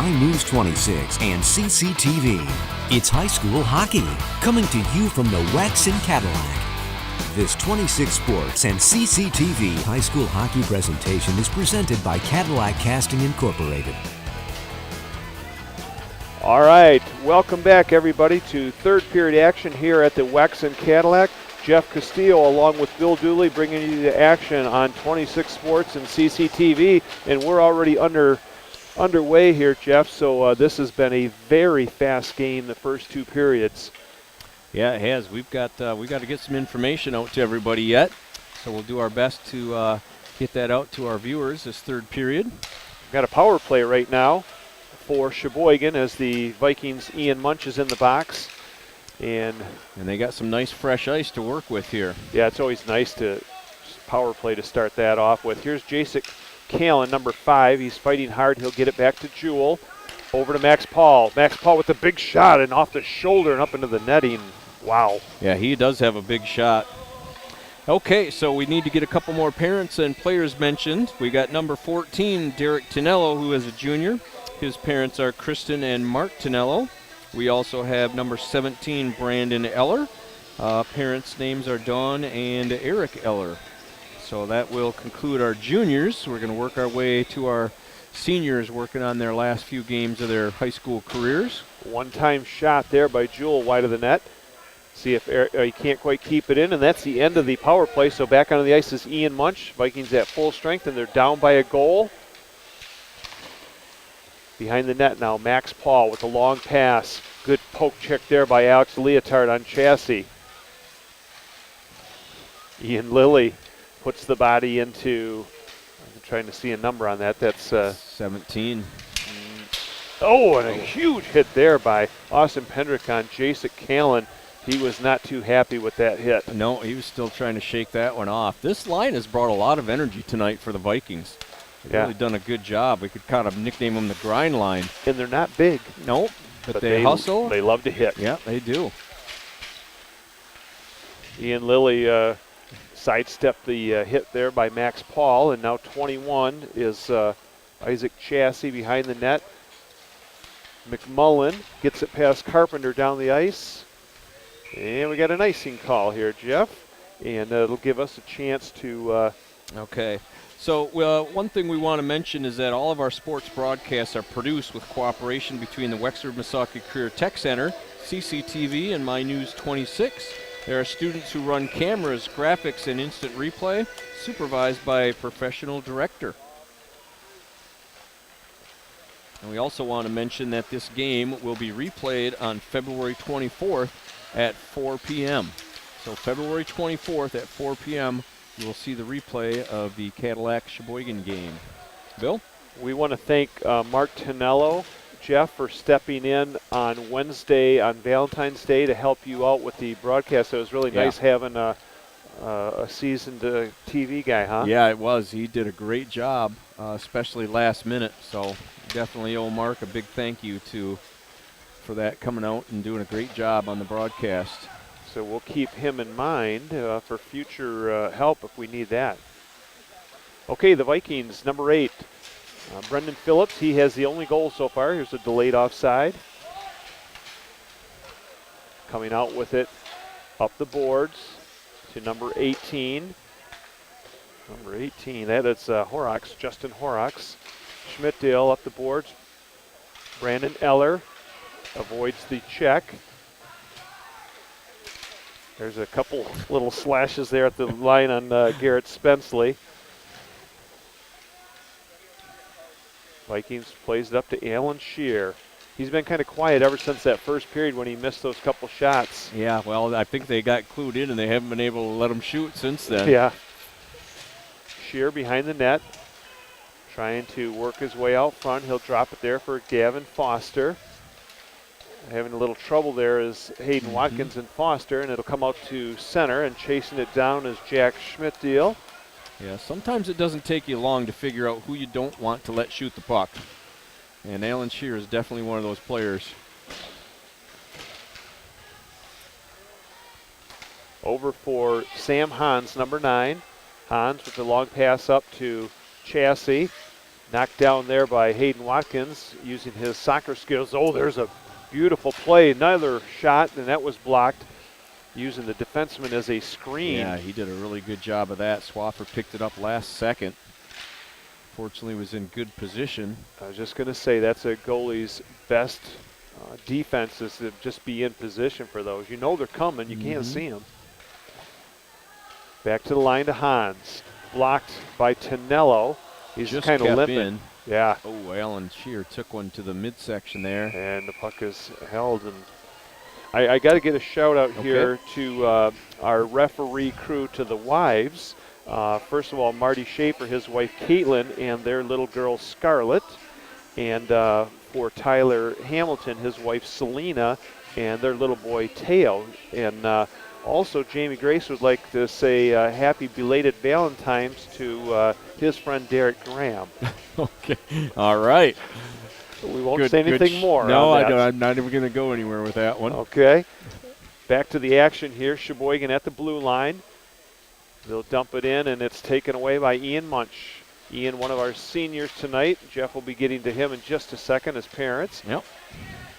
My News 26 and CCTV. It's high school hockey, coming to you from the Waxon Cadillac. This 26 Sports and CCTV high school hockey presentation is presented by Cadillac Casting Incorporated. All right, welcome back everybody to third period action here at the Waxon Cadillac. Jeff Castillo along with Bill Dooley bringing you the action on 26 Sports and CCTV, and we're already underway here, Jeff, so this has been a very fast game the first two periods. Yeah, it has. We got to get some information out to everybody yet, so we'll do our best to get that out to our viewers this third period. We've got a power play right now for Cheboygan as the Vikings' Ian Munch is in the box. And they got some nice fresh ice to work with here. Yeah, it's always nice to power play to start that off with. Here's Jason Callan, number 5. He's fighting hard. He'll get it back to Jewell. Over to Max Paul. Max Paul with a big shot and off the shoulder and up into the netting. Wow. Yeah, he does have a big shot. Okay, so we need to get a couple more parents and players mentioned. We got number 14, Derek Tonello, who is a junior. His parents are Kristen and Mark Tonello. We also have number 17, Brandon Eller. Parents' names are Dawn and Eric Eller. So that will conclude our juniors. We're going to work our way to our seniors working on their last few games of their high school careers. One-time shot there by Jewell wide of the net. See if he can't quite keep it in, and that's the end of the power play. So back onto the ice is Ian Munch. Vikings at full strength, and they're down by a goal. Behind the net now, Max Paul with a long pass. Good poke check there by Alex Leotard on Chassis. Ian Lilly puts the body into, I'm trying to see a number on that. That's 17. Oh, and a huge hit there by Austin Pendrick on Jason Callan. He was not too happy with that hit. No, he was still trying to shake that one off. This line has brought a lot of energy tonight for the Vikings. They've really done a good job. We could kind of nickname them the grind line. And they're not big. Nope, but they hustle. They love to hit. Yeah, they do. Ian Lilly sidestepped the hit there by Max Paul, and now 21 is Isaac Chassis behind the net. McMullen gets it past Carpenter down the ice. And we got an icing call here, Jeff. And it'll give us a chance to... Okay. So one thing we want to mention is that all of our sports broadcasts are produced with cooperation between the Wexford-Missaukee Career Tech Center, CCTV, and My News 26. There are students who run cameras, graphics, and instant replay, supervised by a professional director. And we also want to mention that this game will be replayed on February 24th at 4 p.m. So February 24th at 4 p.m., you will see the replay of the Cadillac Cheboygan game. Bill? We want to thank Mark Tonello, Jeff, for stepping in on Wednesday on Valentine's Day to help you out with the broadcast. It was really nice having a seasoned TV guy, huh? Yeah, it was. He did a great job, especially last minute. So definitely owe Mark a big thank you for that, coming out and doing a great job on the broadcast. So we'll keep him in mind for future help if we need that. Okay, the Vikings, number 8. Brendan Phillips, he has the only goal so far. Here's a delayed offside. Coming out with it up the boards to number 18. Number 18, that is Horrocks, Justin Horrocks. Schmidtdale up the boards. Brandon Eller avoids the check. There's a couple little slashes there at the line on Garrett Spenceley. Vikings plays it up to Alan Shear. He's been kind of quiet ever since that first period when he missed those couple shots. Yeah, well, I think they got clued in and they haven't been able to let him shoot since then. Yeah. Shear behind the net, trying to work his way out front. He'll drop it there for Gavin Foster. Having a little trouble there is Hayden Watkins and Foster, and it'll come out to center, and chasing it down is Jack Schmidtdale. Yeah, sometimes it doesn't take you long to figure out who you don't want to let shoot the puck. And Alan Shear is definitely one of those players. Over for Sam Hans, number 9. Hans with the long pass up to Chassis. Knocked down there by Hayden Watkins using his soccer skills. Oh, there's a beautiful play. Another shot, and that was blocked using the defenseman as a screen. Yeah, he did a really good job of that. Swaffer picked it up last second. Fortunately, was in good position. I was just going to say that's a goalie's best defense is to just be in position for those. You know they're coming. You can't see them. Back to the line to Hans. Blocked by Tonello. He's just kind of kept limping. in. Yeah. Oh, Alan Shear took one to the midsection there. And the puck is held. And I got to get a shout out here to our referee crew, to the wives. First of all, Marty Schaefer, his wife Caitlin, and their little girl Scarlett. And for Tyler Hamilton, his wife Selena, and their little boy Teo. And also, Jamie Grace would like to say happy belated Valentine's to his friend Derek Graham. Okay. All right. We won't say anything more. No, on that. I'm not even going to go anywhere with that one. Okay. Back to the action here. Cheboygan at the blue line. They'll dump it in, and it's taken away by Ian Munch. Ian, one of our seniors tonight. Jeff will be getting to him in just a second, his parents. Yep.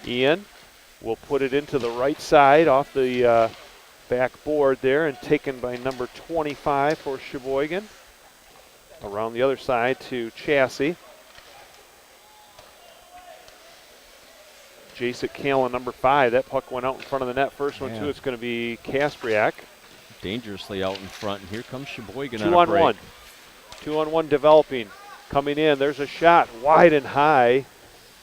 Ian will put it into the right side off the back board there, and taken by number 25 for Cheboygan. Around the other side to Chassis. Jason Callan, number 5. That puck went out in front of the net. First one, too. It's going to be Kaspriak. Dangerously out in front. And here comes Cheboygan 2 on 1. 2 on 1 developing. Coming in. There's a shot wide and high.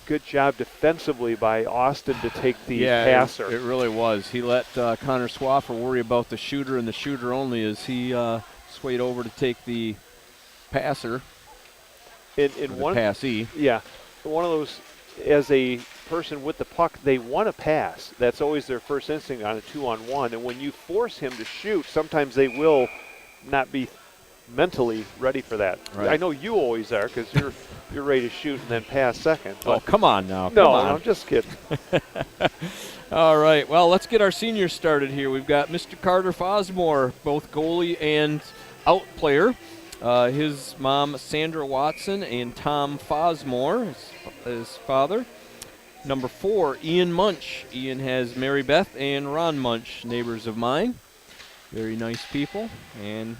Good job defensively by Austin to take the passer. It really was. He let Connor Swaffer worry about the shooter and the shooter only as he swayed over to take the passer. In one passee. Yeah. One of those, as a person with the puck, they want to pass. That's always their first instinct on a 2-on-1. And when you force him to shoot, sometimes they will not be mentally ready for that. Right. I know you always are, because you're ready to shoot and then pass second. Oh, come on now. No, Come on. I'm just kidding. All right. Well, let's get our seniors started here. We've got Mr. Carter Fosmore, both goalie and out player. His mom, Sandra Watson, and Tom Fosmore, his father. Number 4, Ian Munch. Ian has Mary Beth and Ron Munch, neighbors of mine. Very nice people. And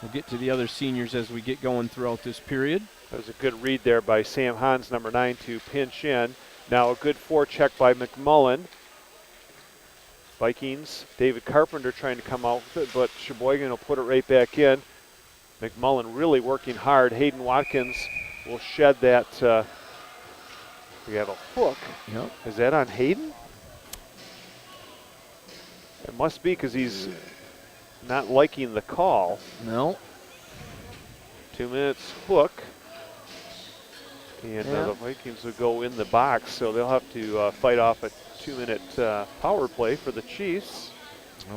we'll get to the other seniors as we get going throughout this period. That was a good read there by Sam Hans, number 9, to pinch in. Now a good forecheck by McMullen. Vikings, David Carpenter trying to come out with it, but Cheboygan will put it right back in. McMullen really working hard. Hayden Watkins will shed that. We have a hook. Yep. Is that on Hayden? It must be, because he's not liking the call. No. 2 minutes hook. And the Vikings will go in the box, so they'll have to fight off a 2-minute power play for the Chiefs.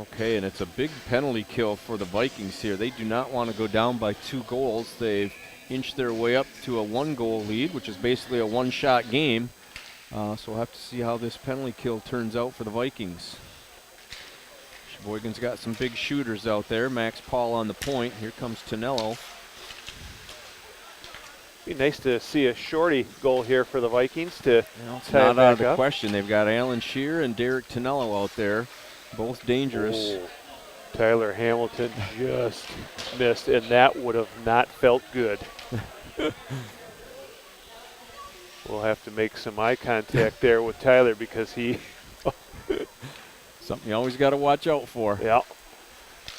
Okay, and it's a big penalty kill for the Vikings here. They do not want to go down by 2 goals. They've inched their way up to a 1-goal lead, which is basically a one-shot game. So we'll have to see how this penalty kill turns out for the Vikings. Sheboygan's got some big shooters out there. Max Paul on the point. Here comes Tonello. Be nice to see a shorty goal here for the Vikings to It's tie it not out of back the up. question. They've got Alan Shear and Derek Tonello out there, both dangerous. Oh, Tyler Hamilton just missed, and that would have not felt good. We'll have to make some eye contact there with Tyler, because he... Something you always got to watch out for. Yeah.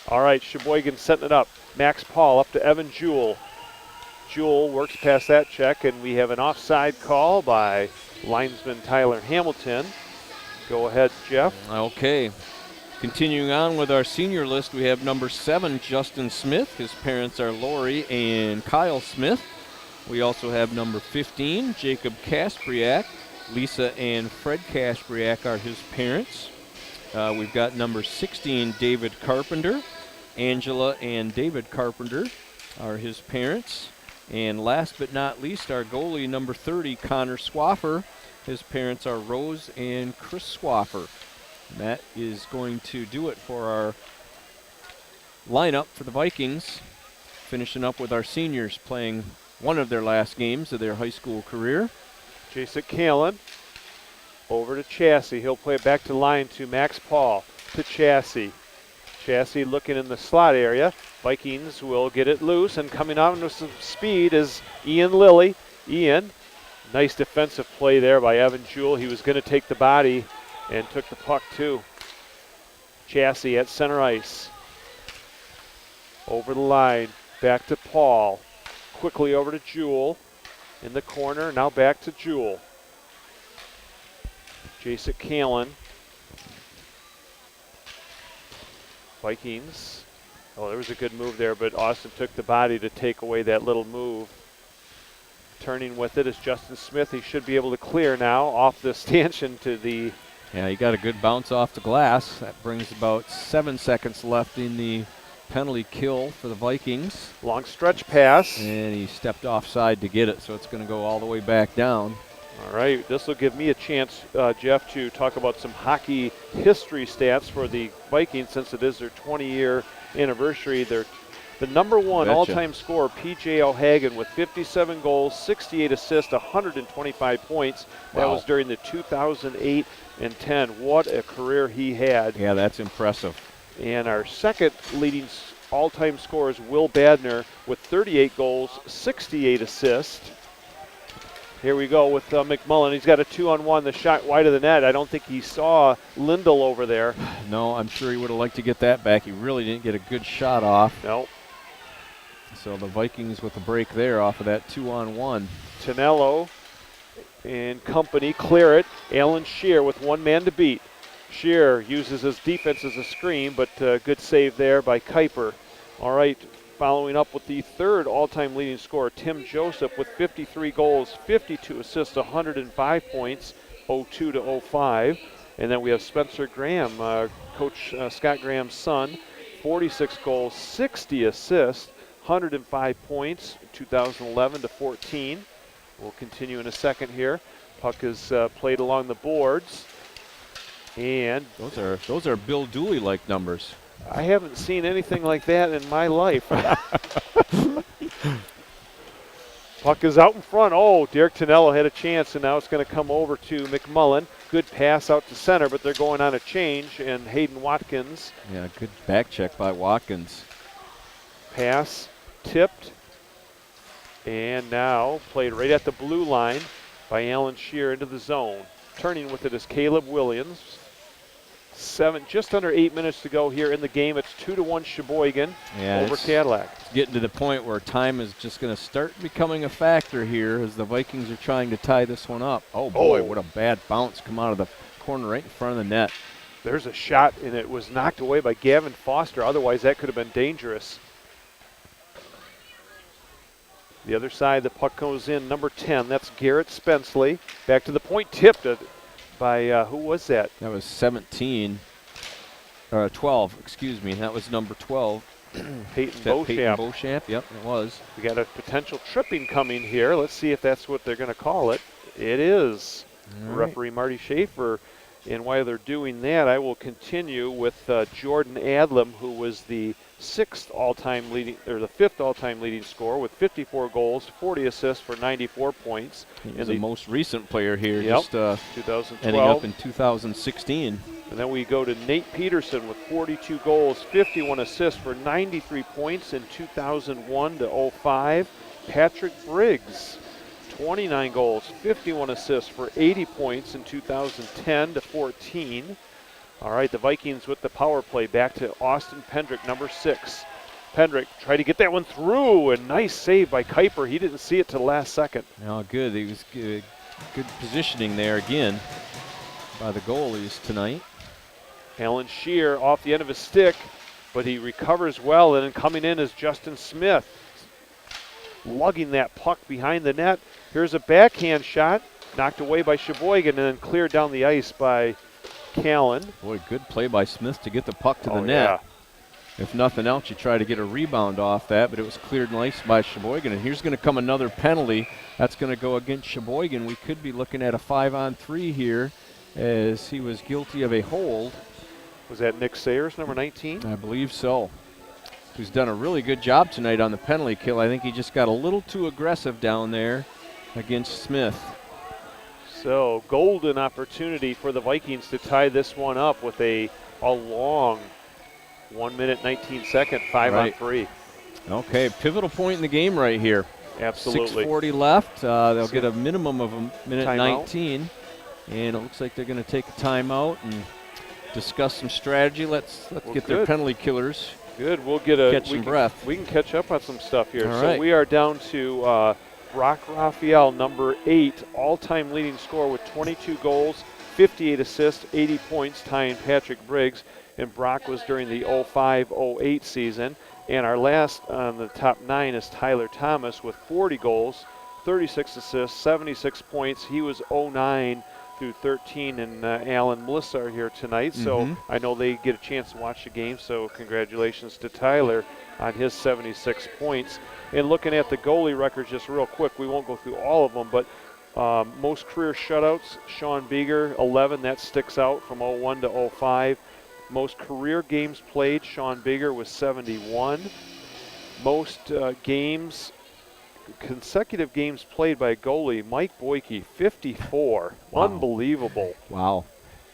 All right, Cheboygan setting it up. Max Paul up to Evan Jewell. Jewell works past that check, and we have an offside call by linesman Tyler Hamilton. Go ahead, Jeff. Okay. Continuing on with our senior list, we have number 7, Justin Smith. His parents are Lori and Kyle Smith. We also have number 15, Jacob Kaspriak. Lisa and Fred Kaspriak are his parents. We've got number 16, David Carpenter. Angela and David Carpenter are his parents. And last but not least, our goalie, number 30, Connor Swaffer. His parents are Rose and Chris Swaffer. And that is going to do it for our lineup for the Vikings. Finishing up with our seniors playing one of their last games of their high school career. Jason Callan over to Chassie. He'll play it back to line to Max Paul to Chassie. Chassie looking in the slot area. Vikings will get it loose, and coming out with some speed is Ian Lilly. Ian, nice defensive play there by Evan Jewell. He was going to take the body and took the puck too. Chassie at center ice. Over the line, back to Paul. Quickly over to Jewell in the corner. Now back to Jewell. Jason Callan. Vikings. Oh, there was a good move there, but Austin took the body to take away that little move. Turning with it is Justin Smith. He should be able to clear now off the stanchion to the... Yeah, he got a good bounce off the glass. That brings about 7 seconds left in the penalty kill for the Vikings. Long stretch pass. And he stepped offside to get it, so it's going to go all the way back down. All right, this will give me a chance, Jeff, to talk about some hockey history stats for the Vikings since it is their 20-year anniversary. They're the number one all-time scorer, P.J. O'Hagan, with 57 goals, 68 assists, 125 points. That was during the 2008 and 10. What a career he had. Yeah, that's impressive. And our second leading all-time scorer is Will Badner with 38 goals, 68 assists. Here we go with McMullen. He's got a 2-on-1, the shot wide of the net. I don't think he saw Lindell over there. No, I'm sure he would have liked to get that back. He really didn't get a good shot off. No. So the Vikings with a break there off of that 2-on-1. Tonello and company clear it. Alan Shear with one man to beat. Shear uses his defense as a screen, but good save there by Kuiper. All right. Following up with the third all-time leading scorer, Tim Joseph, with 53 goals, 52 assists, 105 points, 02 to 05. And then we have Spencer Graham, Coach Scott Graham's son, 46 goals, 60 assists, 105 points, 2011 to 14. We'll continue in a second here. Puck is played along the boards. And those are Bill Dooley-like numbers. I haven't seen anything like that in my life. Puck is out in front. Oh, Derek Tonello had a chance, and now it's going to come over to McMullen. Good pass out to center, but they're going on a change, and Hayden Watkins. Yeah, good back check by Watkins. Pass tipped, and now played right at the blue line by Alan Shear into the zone. Turning with it is Caleb Williams. Just under 8 minutes to go here in the game. It's 2-1 Cheboygan over Cadillac. Getting to the point where time is just going to start becoming a factor here as the Vikings are trying to tie this one up. Oh boy, what a bad bounce come out of the corner right in front of the net. There's a shot, and it was knocked away by Gavin Foster. Otherwise, that could have been dangerous. The other side, the puck goes in, number 10. That's Garrett Spenceley. Back to the point, tipped it by, who was that? That was 12, excuse me. That was number 12. Peyton Beauchamp. Yep, it was. We got a potential tripping coming here. Let's see if that's what they're going to call it. It is. Referee Marty Schaefer. And while they're doing that, I will continue with Jordan Adlam, who was the fifth all-time leading scorer with 54 goals, 40 assists for 94 points. He was the most recent player here, just 2012. Ending up in 2016. And then we go to Nate Peterson with 42 goals, 51 assists for 93 points in 2001 to 05. Patrick Briggs, 29 goals, 51 assists for 80 points in 2010 to 14. All right, the Vikings with the power play back to Austin Pendrick, number 6. Pendrick tried to get that one through, and nice save by Kuiper. He didn't see it till the last second. No, good. He was good positioning there again by the goalies tonight. Alan Shear off the end of his stick, but he recovers well, and then coming in is Justin Smith, lugging that puck behind the net. Here's a backhand shot, knocked away by Cheboygan, and then cleared down the ice by Callan. Boy, good play by Smith to get the puck to the net. Yeah. If nothing else, you try to get a rebound off that, but it was cleared nice by Cheboygan. And here's going to come another penalty. That's going to go against Cheboygan. We could be looking at a 5-on-3 here as he was guilty of a hold. Was that Nick Sayers, number 19? I believe so. who's done a really good job tonight on the penalty kill. I think he just got a little too aggressive down there against Smith. So golden opportunity for the Vikings to tie this one up with a long 1 minute, 19 second, 5-on-3. Okay, pivotal point in the game right here. Absolutely. 6:40 left. They'll get a minimum of a minute Timeout. 19. And it looks like they're going to take a timeout and discuss some strategy. Let's get their penalty killers. Good. We'll get catch some breath. We can catch up on some stuff here. All so right. we are down to Brock Raphael, number 8, all-time leading scorer with 22 goals, 58 assists, 80 points, tying Patrick Briggs. And Brock was during the 05-08 season. And our last on the top 9 is Tyler Thomas with 40 goals, 36 assists, 76 points. He was 09 through 13, and Alan Melissa are here tonight. So I know they get a chance to watch the game, so congratulations to Tyler on his 76 points. And looking at the goalie records just real quick, we won't go through all of them, but most career shutouts, Sean Beeger, 11, that sticks out from 01 to 05. Most career games played, Sean Beeger was 71. Most consecutive games played by a goalie, Mike Boyke, 54. Wow. Unbelievable. Wow.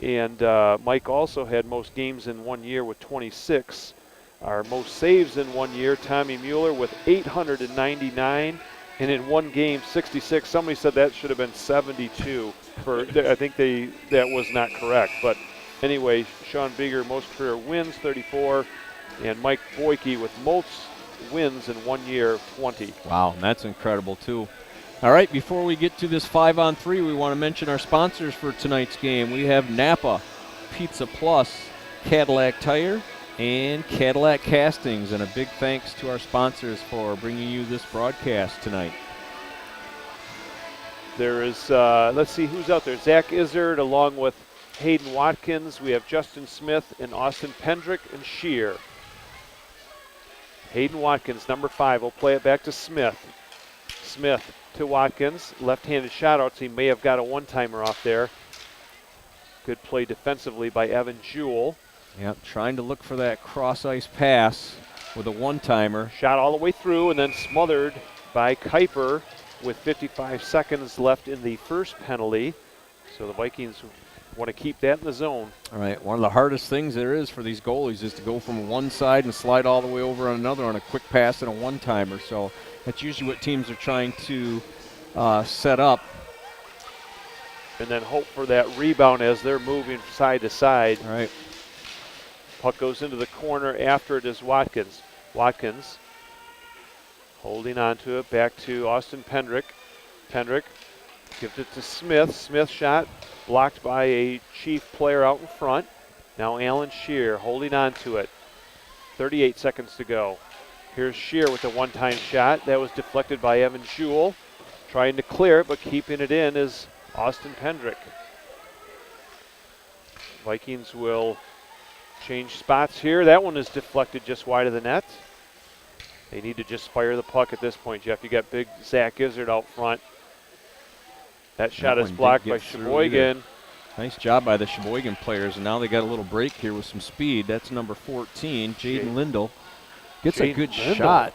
And Mike also had most games in 1 year with 26. Our most saves in 1 year, Tommy Mueller with 899. And in one game, 66. Somebody said that should have been 72. I think that was not correct. But anyway, Sean Beeger, most career wins, 34. And Mike Boyke with most wins in 1 year, 20. Wow, that's incredible too. All right, before we get to this 5-on-3, we want to mention our sponsors for tonight's game. We have Napa, Pizza Plus, Cadillac Tire, and Cadillac Castings. And a big thanks to our sponsors for bringing you this broadcast tonight. There is, let's see who's out there. Zach Izzard along with Hayden Watkins. We have Justin Smith and Austin Pendrick and Shear. Hayden Watkins, number 5. We'll play it back to Smith. Smith to Watkins. Left-handed shot out. So he may have got a one-timer off there. Good play defensively by Evan Jewell. Yep, trying to look for that cross-ice pass with a one-timer. Shot all the way through and then smothered by Kuiper with 55 seconds left in the first penalty. So the Vikings want to keep that in the zone. All right, one of the hardest things there is for these goalies is to go from one side and slide all the way over on another on a quick pass and a one-timer. So that's usually what teams are trying to set up. And then hope for that rebound as they're moving side to side. All right. Puck goes into the corner. After it is Watkins. Watkins holding on to it. Back to Austin Pendrick. Pendrick gives it to Smith. Smith shot blocked by a Chief player out in front. Now Alan Shear holding on to it. 38 seconds to go. Here's Shear with a one-time shot. That was deflected by Evan Jewell. Trying to clear it, but keeping it in is Austin Pendrick. Vikings will change spots here. That one is deflected just wide of the net. They need to just fire the puck at this point, Jeff. You got big Zach Izzard out front. That shot is blocked by Cheboygan. Nice job by the Cheboygan players, and now they got a little break here with some speed. That's number 14, Jaden Lindell. Gets a good shot.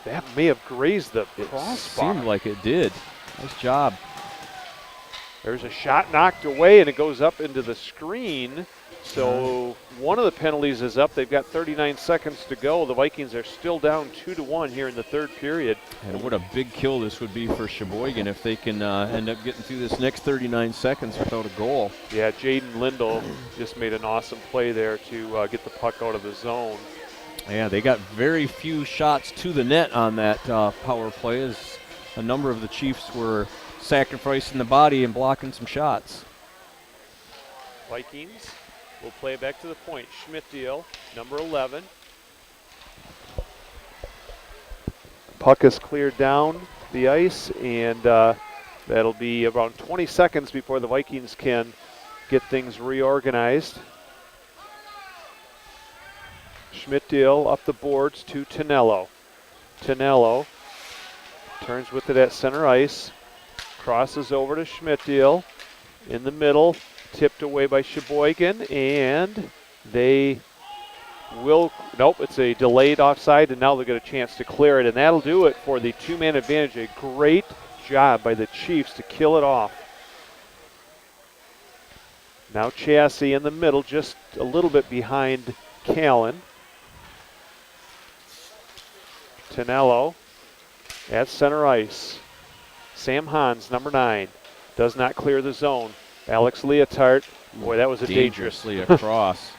That may have grazed the It crossbar. seemed like it did. Nice job. There's a shot knocked away, and it goes up into the screen. So one of the penalties is up. They've got 39 seconds to go. The Vikings are still down 2-1 here in the third period. And what a big kill this would be for Cheboygan if they can end up getting through this next 39 seconds without a goal. Yeah, Jaden Lindell just made an awesome play there to get the puck out of the zone. Yeah, they got very few shots to the net on that power play, as a number of the Chiefs were sacrificing the body and blocking some shots. Vikings will play it back to the point. Schmidt-Deal, number 11. Puck is cleared down the ice, and that'll be around 20 seconds before the Vikings can get things reorganized. Schmidt-Deal up the boards to Tonello. Tonello turns with it at center ice, crosses over to Schmidt-Deal in the middle, tipped away by Cheboygan, and they Nope, it's a delayed offside, and now they'll get a chance to clear it, and that'll do it for the two-man advantage. A great job by the Chiefs to kill it off. Now Chassis in the middle, just a little bit behind Callan. Tonello at center ice. Sam Hans, number 9, does not clear the zone. Alex Leotard, boy, that was a dangerously across.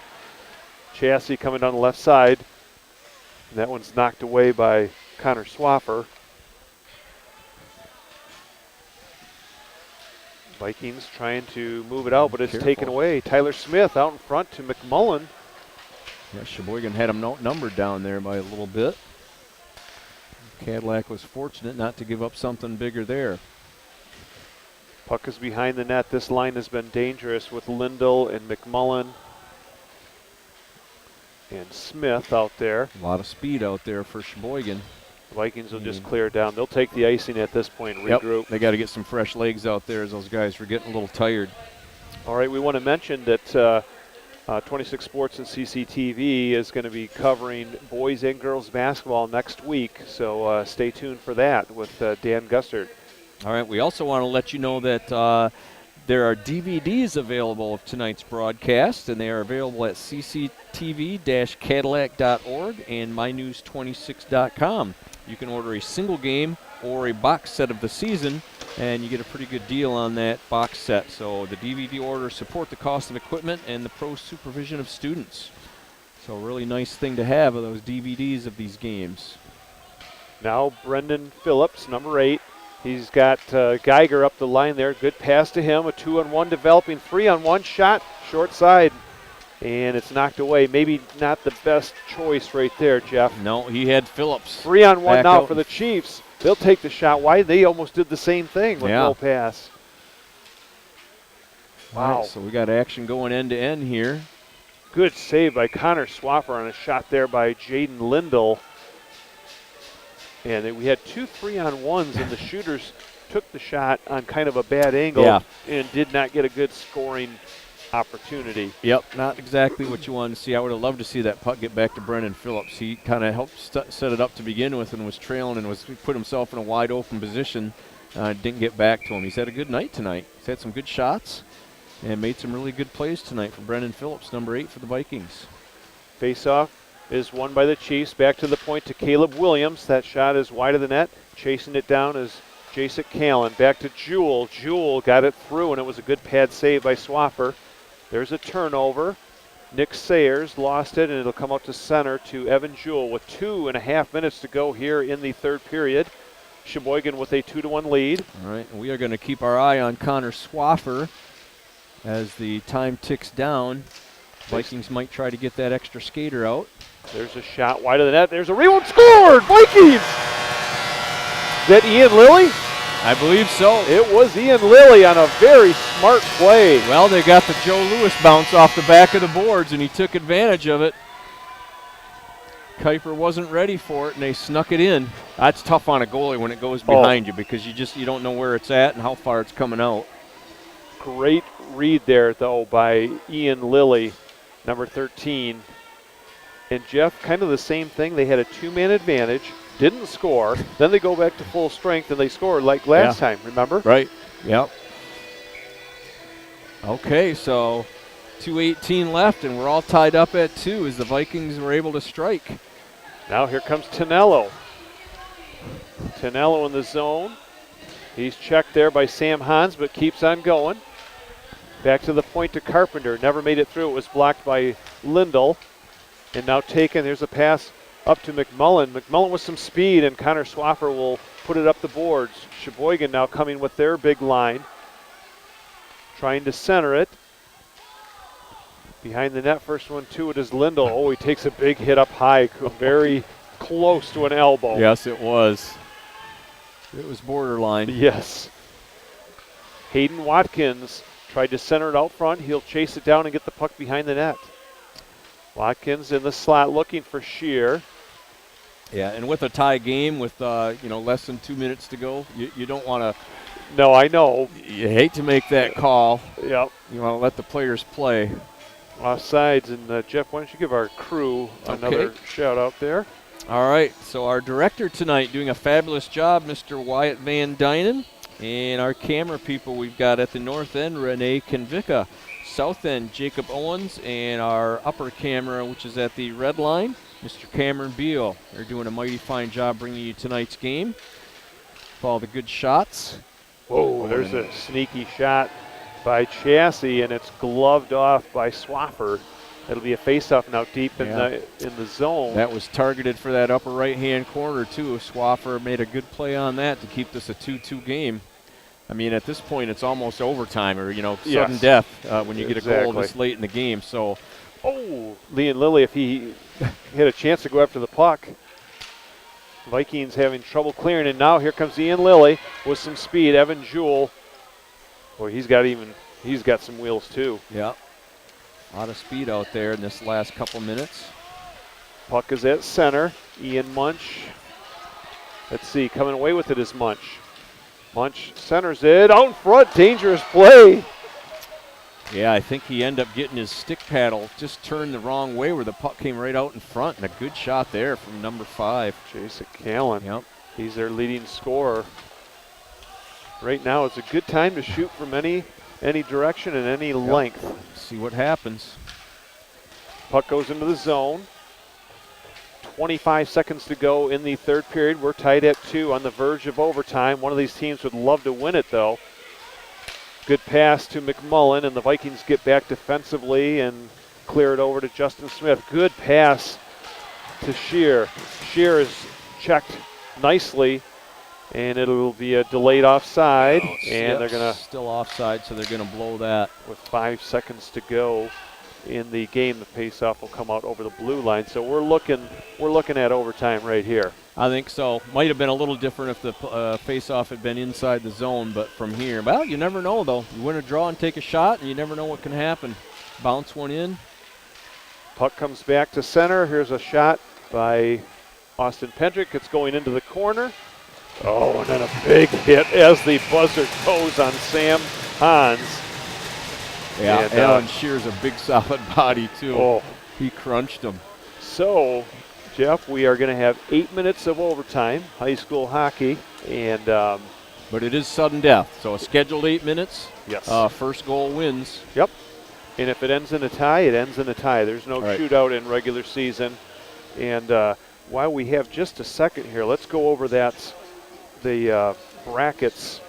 Chassis coming down the left side. And that one's knocked away by Connor Swaffer. Vikings trying to move it out, but it's taken away. Tyler Smith out in front to McMullen. Yeah, Cheboygan had him numbered down there by a little bit. Cadillac was fortunate not to give up something bigger there. Puck is behind the net. This line has been dangerous with Lindell and McMullen and Smith out there. A lot of speed out there for Cheboygan. The Vikings will just clear it down. They'll take the icing at this point and regroup. Yep, they got to get some fresh legs out there as those guys were getting a little tired. All right, we want to mention that 26 Sports and CCTV is going to be covering boys and girls basketball next week, so stay tuned for that with Dan Gustard. All right, we also want to let you know that there are DVDs available of tonight's broadcast, and they are available at cctv-cadillac.org and mynews26.com. You can order a single game or a box set of the season, and you get a pretty good deal on that box set. So the DVD orders support the cost of equipment and the pro supervision of students. So a really nice thing to have of those DVDs of these games. Now Brendan Phillips, number 8. He's got Geiger up the line there. Good pass to him. A 2-on-1 developing. 3-on-1 shot, short side. And it's knocked away. Maybe not the best choice right there, Jeff. No, he had Phillips. 3-on-1 now for the Chiefs. They'll take the shot. Why? They almost did the same thing with no pass. Wow. Right, so we got action going end to end here. Good save by Connor Swaffer on a shot there by Jaden Lindell. And we had 2 3-on-1s, and the shooters took the shot on kind of a bad angle and did not get a good scoring opportunity. Yep, not exactly what you wanted to see. I would have loved to see that puck get back to Brendan Phillips. He kind of helped set it up to begin with and was trailing and put himself in a wide open position. Didn't get back to him. He's had a good night tonight. He's had some good shots and made some really good plays tonight for Brendan Phillips, number 8 for the Vikings. Face-off is won by the Chiefs. Back to the point to Caleb Williams. That shot is wide of the net. Chasing it down is Jasek Callan. Back to Jewell. Jewell got it through, and it was a good pad save by Swaffer. There's a turnover. Nick Sayers lost it, and it'll come out to center to Evan Jewell with 2.5 minutes to go here in the third period. Cheboygan with a 2-1 lead. All right, and we are going to keep our eye on Connor Swaffer as the time ticks down. Vikings might try to get that extra skater out. There's a shot wide of the net. There's a rebound. Scored! Vikings! Is that Ian Lilly? I believe so. It was Ian Lilly on a very smart play. Well, they got the Joe Louis bounce off the back of the boards, and he took advantage of it. Kuiper wasn't ready for it, and they snuck it in. That's tough on a goalie when it goes behind you because you don't know where it's at and how far it's coming out. Great read there, though, by Ian Lilly, number 13. And Jeff, kind of the same thing. They had a 2-man advantage, didn't score. Then they go back to full strength, and they scored like last time, remember? Right, yep. Okay, so 2:18 left, and we're all tied up at 2 as the Vikings were able to strike. Now here comes Tonello. Tonello in the zone. He's checked there by Sam Hans, but keeps on going. Back to the point to Carpenter. Never made it through. It was blocked by Lindell. And now taken. There's a pass up to McMullen. McMullen with some speed, and Connor Swaffer will put it up the boards. Cheboygan now coming with their big line. Trying to center it. Behind the net, first one to it is Lindell. Oh, he takes a big hit up high, very close to an elbow. Yes, it was. It was borderline. Yes. Hayden Watkins tried to center it out front. He'll chase it down and get the puck behind the net. Watkins in the slot looking for Shear. Yeah, and with a tie game with less than 2 minutes to go, you don't want to. No, I know. You hate to make that call. Yep. You want to let the players play. offsides. And Jeff, why don't you give our crew another shout out there? All right, so our director tonight doing a fabulous job, Mr. Wyatt Van Dynen. And our camera people we've got at the north end, Renee Convica. South end, Jacob Owens. And our upper camera, which is at the red line, Mr. Cameron Beal. They're doing a mighty fine job bringing you tonight's game with all the good shots. Whoa, there's a sneaky shot by Chassis, and it's gloved off by Swaffer. It'll be a face-off now deep in the zone. That was targeted for that upper right-hand corner, too. Swaffer made a good play on that to keep this a 2-2 game. I mean, at this point, it's almost overtime or, sudden death when you get a goal this late in the game. So, Leon Lilly, if he had a chance to go after the puck. Vikings having trouble clearing, and now here comes Ian Lilly with some speed. Evan Jewell, boy, he's got some wheels, too. Yeah. A lot of speed out there in this last couple minutes. Puck is at center. Ian Munch. Let's see, coming away with it is Munch. Munch centers it out in front. Dangerous play. Yeah, I think he ended up getting his stick paddle just turned the wrong way where the puck came right out in front. And a good shot there from number 5. Jason Callan. Yep. He's their leading scorer. Right now it's a good time to shoot from any direction and any length. See what happens. Puck goes into the zone. 25 seconds to go in the third period. We're tied at 2 on the verge of overtime. One of these teams would love to win it, though. Good pass to McMullen, and the Vikings get back defensively and clear it over to Justin Smith. Good pass to Shear. Shear is checked nicely, and it'll be a delayed offside. And they're going to still offside, so they're going to blow that. With 5 seconds to go in the game, the faceoff will come out over the blue line. So we're looking at overtime right here. I think so. Might have been a little different if the faceoff had been inside the zone, but from here, well, you never know though. You win a draw and take a shot, and you never know what can happen. Bounce one in. Puck comes back to center. Here's a shot by Austin Pendrick. It's going into the corner. Oh, and then a big hit as the buzzer goes on Sam Hans. Yeah, and Alan Shear's a big solid body too. Oh. He crunched him. So, Jeff, we are going to have 8 minutes of overtime, high school hockey, and but it is sudden death, so a scheduled 8 minutes. Yes. First goal wins. Yep. And if it ends in a tie, it ends in a tie. There's no shootout in regular season. And while we have just a second here, let's go over the brackets.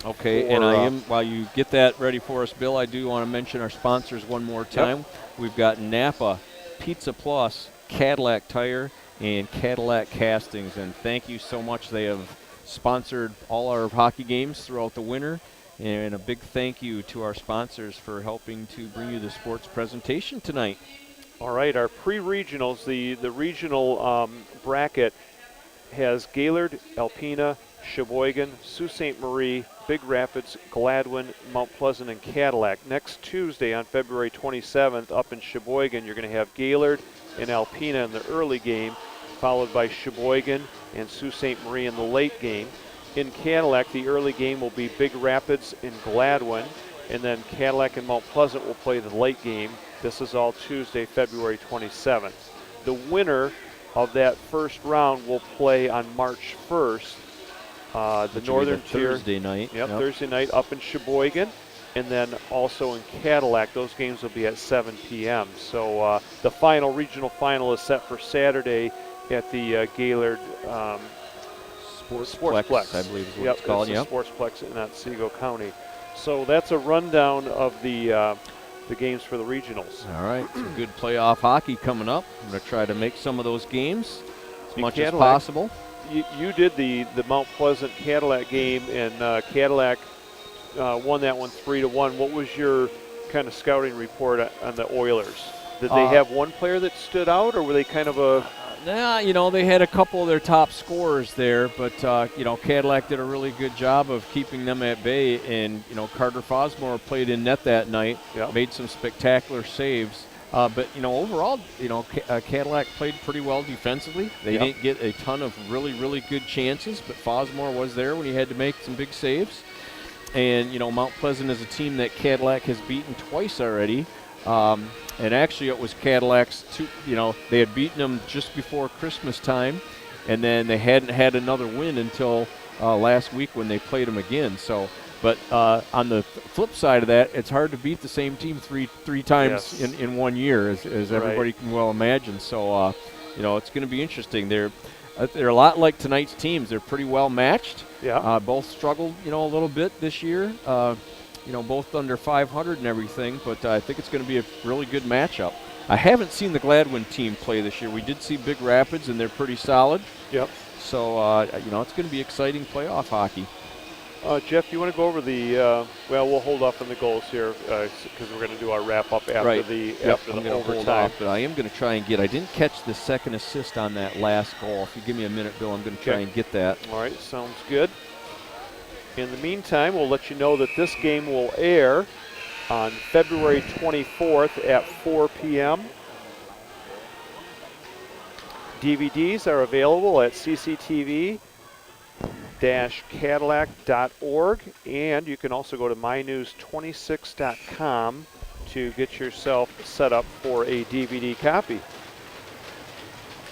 Okay, and while you get that ready for us, Bill, I do want to mention our sponsors one more time. Yep. We've got Napa, Pizza Plus, Cadillac Tire, and Cadillac Castings. And thank you so much. They have sponsored all our hockey games throughout the winter. And a big thank you to our sponsors for helping to bring you the sports presentation tonight. All right, our pre-regionals, the regional bracket has Gaylord, Alpena, Cheboygan, Sault Ste. Marie, Big Rapids, Gladwin, Mount Pleasant, and Cadillac. Next Tuesday on February 27th up in Cheboygan, you're going to have Gaylord and Alpena in the early game, followed by Cheboygan and Sault Ste. Marie in the late game. In Cadillac, the early game will be Big Rapids and Gladwin, and then Cadillac and Mount Pleasant will play the late game. This is all Tuesday, February 27th. The winner of that first round will play on March 1st. The northern tier. Thursday night. Yep, Thursday night up in Cheboygan, and then also in Cadillac. Those games will be at 7 p.m. So the regional final is set for Saturday at the Gaylord Sportsplex, I believe is what it's called. It's the Sportsplex in Otsego County. So that's a rundown of the games for the regionals. All right, some good playoff hockey coming up. I'm going to try to make some of those games as much as possible. You did the Mount Pleasant Cadillac game, and Cadillac won that one 3-1. What was your kind of scouting report on the Oilers? Did they have one player that stood out, or were they kind of a... they had a couple of their top scorers there, but, Cadillac did a really good job of keeping them at bay, and, Carter Fosmore played in net that night, made some spectacular saves. But, overall, Cadillac played pretty well defensively. They didn't get a ton of really, really good chances, but Fosmore was there when he had to make some big saves. And, Mount Pleasant is a team that Cadillac has beaten twice already. And actually, it was Cadillac's they had beaten them just before Christmas time, and then they hadn't had another win until last week when they played them again. So, but on the flip side of that, it's hard to beat the same team three times in 1 year, as everybody can well imagine. So, it's going to be interesting. They're a lot like tonight's teams. They're pretty well matched. Yeah. Both struggled, a little bit this year. Both under 500 and everything, but I think it's going to be a really good matchup. I haven't seen the Gladwin team play this year. We did see Big Rapids, and they're pretty solid. Yep. So, it's going to be exciting playoff hockey. Jeff, you want to go over the we'll hold off on the goals here because we're going to do our wrap-up after the overtime. Hold off, but I am going to try and I didn't catch the second assist on that last goal. If you give me a minute, Bill, I'm going to try and get that. All right, sounds good. In the meantime, we'll let you know that this game will air on February 24th at 4 p.m. DVDs are available at cctv-cadillac.org, and you can also go to mynews26.com to get yourself set up for a DVD copy.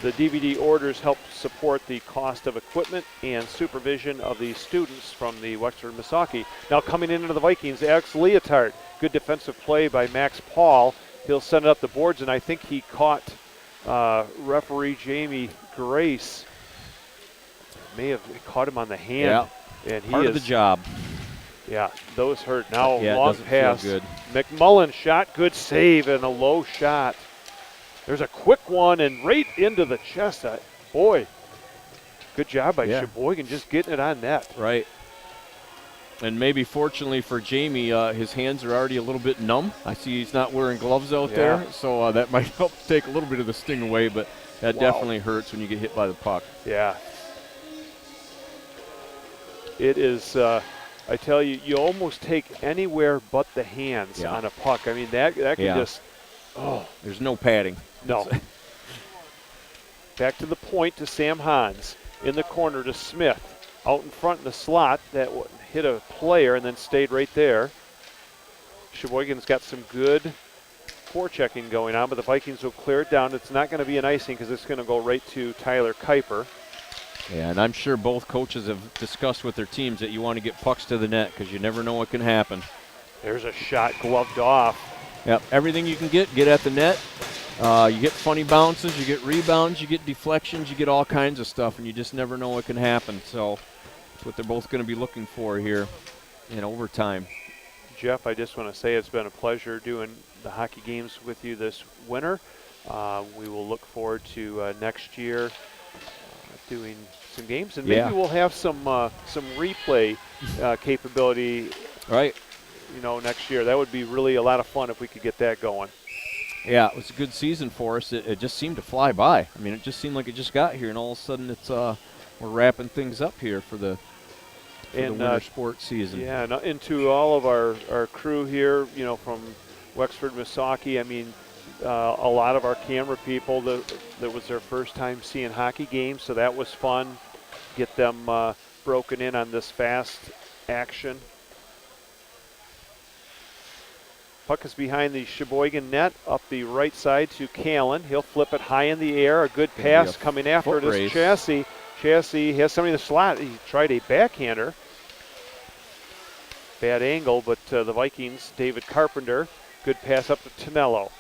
The DVD orders help support the cost of equipment and supervision of the students from the Wexford Misaki. Now coming into the Vikings, Alex Leotard. Good defensive play by Max Paul. He'll send it up the boards, and I think he caught referee Jamie Grace. May have caught him on the hand. Yeah, and part of the job. Yeah, those hurt. Now yeah, long pass. Good. McMullen shot, good save, and a low shot. There's a quick one and right into the chest. Boy, good job by Cheboygan just getting it on net. Right. And maybe fortunately for Jamie, his hands are already a little bit numb. I see he's not wearing gloves out there, so that might help take a little bit of the sting away, but that definitely hurts when you get hit by the puck. Yeah. It is, I tell you, you almost take anywhere but the hands on a puck. I mean, that can just, There's no padding. No. Back to the point to Sam Hans. In the corner to Smith. Out in front in the slot. That hit a player and then stayed right there. Cheboygan's got some good forechecking going on, but the Vikings will clear it down. It's not going to be an icing because it's going to go right to Tyler Kuiper. Yeah, and I'm sure both coaches have discussed with their teams that you want to get pucks to the net because you never know what can happen. There's a shot gloved off. Yep, everything you can get at the net. You get funny bounces, you get rebounds, you get deflections, you get all kinds of stuff, and you just never know what can happen. So that's what they're both going to be looking for here in overtime. Jeff, I just want to say it's been a pleasure doing the hockey games with you this winter. We will look forward to next year doing some games, and maybe we'll have some replay capability. Right. Next year. That would be really a lot of fun if we could get that going. Yeah, it was a good season for us. It just seemed to fly by. I mean, it just seemed like it just got here, and all of a sudden it's we're wrapping things up here for the winter sports season. Yeah, and to all of our crew here, from Wexford Misaki, I mean, a lot of our camera people, that was their first time seeing hockey games, so that was fun. Get them broken in on this fast action. Puck is behind the Cheboygan net, up the right side to Callan. He'll flip it high in the air. A good pass coming after it is Chassis. Chassis has somebody in the slot. He tried a backhander. Bad angle, but the Vikings, David Carpenter, good pass up to Tonello.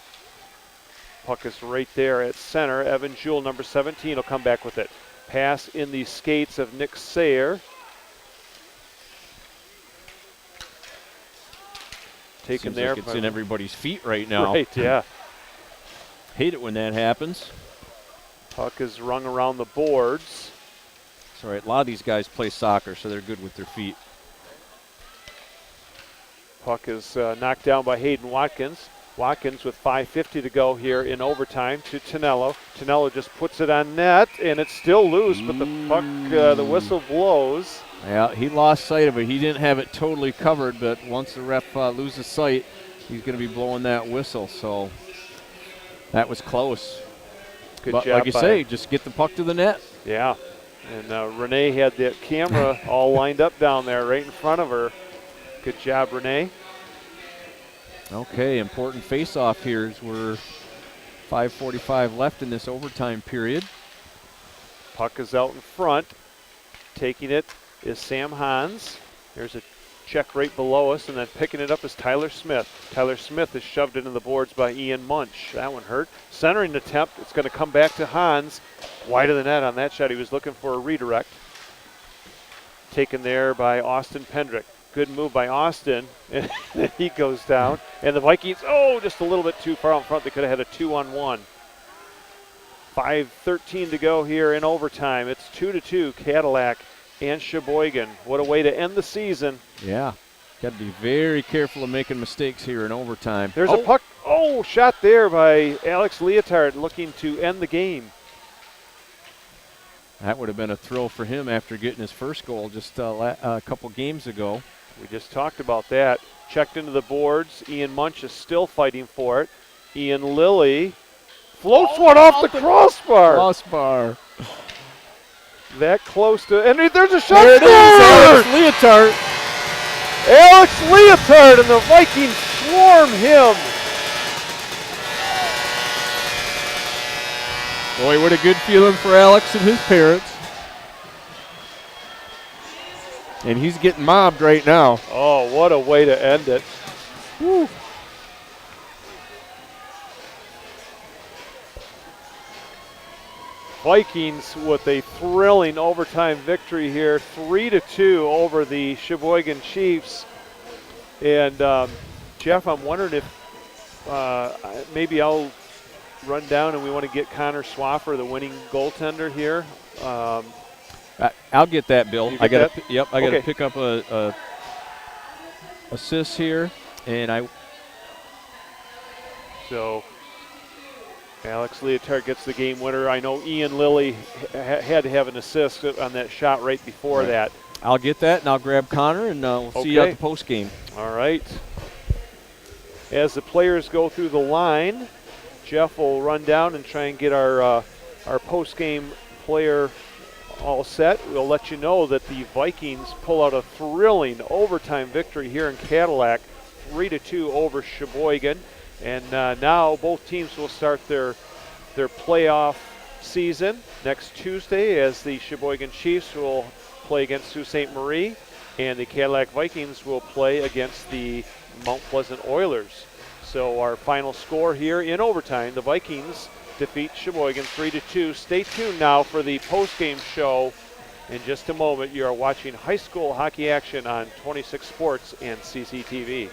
Puck is right there at center. Evan Jewell, number 17, will come back with it. Pass in the skates of Nick Sayer. Taken there. Like it's in everybody's feet right now. Right, yeah. Hate it when that happens. Puck is rung around the boards. It's all right. A lot of these guys play soccer, so they're good with their feet. Puck is knocked down by Hayden Watkins. Watkins with 5:50 to go here in overtime to Tonello. Tonello just puts it on net, and it's still loose, but the puck, the whistle blows. Yeah, he lost sight of it. He didn't have it totally covered, but once the ref loses sight, he's going to be blowing that whistle. So that was close. Good but job. Like you say, just get the puck to the net. Yeah, and Renee had the camera all lined up down there right in front of her. Good job, Renee. Okay, important face-off here as we're 5:45 left in this overtime period. Puck is out in front. Taking it is Sam Hans. There's a check right below us, and then picking it up is Tyler Smith. Tyler Smith is shoved into the boards by Ian Munch. That one hurt. Centering attempt. It's going to come back to Hans. Wide of the net on that shot. He was looking for a redirect. Taken there by Austin Pendrick. Good move by Austin. And he goes down. And the Vikings, just a little bit too far out front. They could have had a 2-on-1. 5:13 to go here in overtime. It's 2-2, Cadillac and Cheboygan. What a way to end the season. Yeah, got to be very careful of making mistakes here in overtime. There's a puck. Shot there by Alex Leotard looking to end the game. That would have been a thrill for him after getting his first goal just a couple games ago. We just talked about that. Checked into the boards. Ian Munch is still fighting for it. Ian Lilly floats one off the crossbar. Crossbar. That close to, and there's a shot. There it is, Alex Leotard. Alex Leotard, and the Vikings swarm him. Boy, what a good feeling for Alex and his parents. And he's getting mobbed right now. Oh, what a way to end it. Woo. Vikings with a thrilling overtime victory here, 3-2 over the Cheboygan Chiefs. And Jeff, I'm wondering if maybe I'll run down and we want to get Connor Swaffer, the winning goaltender here. I'll get that, Bill. I got to pick up a assist here, and So Alex Leotard gets the game winner. I know Ian Lilly had to have an assist on that shot right before that. I'll get that, and I'll grab Connor, and we'll see you at the post game. All right. As the players go through the line, Jeff will run down and try and get our post game player all set. We'll let you know that the Vikings pull out a thrilling overtime victory here in Cadillac, 3-2 over Cheboygan. And now both teams will start their playoff season next Tuesday, as the Cheboygan Chiefs will play against Sault Ste. Marie, and the Cadillac Vikings will play against the Mount Pleasant Oilers. So our final score here in overtime, the Vikings defeat Cheboygan 3-2. Stay tuned now for the post-game show. In just a moment, you are watching high school hockey action on 26 Sports and CCTV.